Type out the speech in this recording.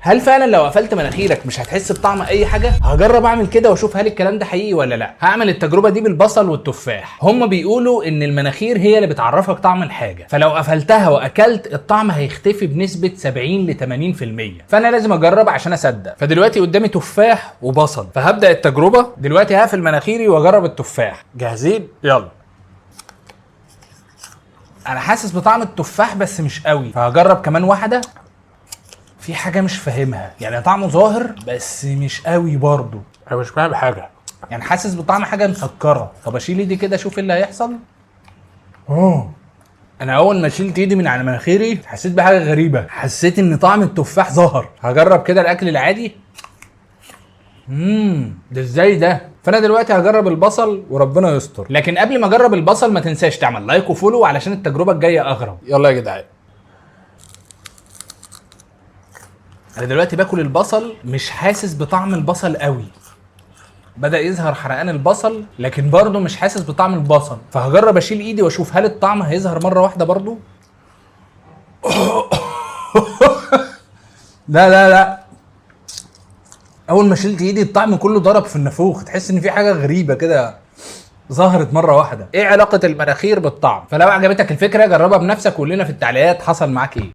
هل فعلا لو قفلت مناخيرك مش هتحس بطعم اي حاجه؟ هجرب اعمل كده واشوف هل الكلام ده حقيقي ولا لا. هعمل التجربه دي بالبصل والتفاح. هما بيقولوا ان المناخير هي اللي بتعرفك طعم الحاجه، فلو قفلتها واكلت الطعم هيختفي بنسبه 70 ل 80%. فانا لازم اجرب عشان اصدق. فدلوقتي قدامي تفاح وبصل، فهبدا التجربه دلوقتي. هقفل مناخيري واجرب التفاح. جاهزين؟ يلا. انا حاسس بطعم التفاح بس مش قوي، فهجرب كمان واحده. في حاجه مش فاهمها، يعني طعمه ظاهر بس مش قوي برضه. انا مش فاهم حاجه، يعني حاسس بطعم حاجه مسكره. طب اشيل ايدي كده اشوف ايه اللي هيحصل. انا اول ما شلت ايدي من على مناخيري حسيت بحاجه غريبه، حسيت ان طعم التفاح ظهر. هجرب كده الاكل العادي. ده ازاي ده؟ فانا دلوقتي هجرب البصل وربنا يستر. لكن قبل ما اجرب البصل ما تنساش تعمل لايك وفولو علشان التجربه الجايه اغرب. يلا يا جدعان. انا دلوقتي باكل البصل، مش حاسس بطعم البصل قوي. بدأ يظهر حرقان البصل لكن برضه مش حاسس بطعم البصل. فهجرب اشيل ايدي واشوف هل الطعم هيظهر مره واحده برضه. لا لا لا، اول ما شلت ايدي الطعم كله ضرب في النافوخ. تحس ان في حاجه غريبه كده ظهرت مره واحده. ايه علاقه المناخير بالطعم؟ فلو عجبتك الفكره جربها بنفسك وقول لنا في التعليقات حصل معاك ايه.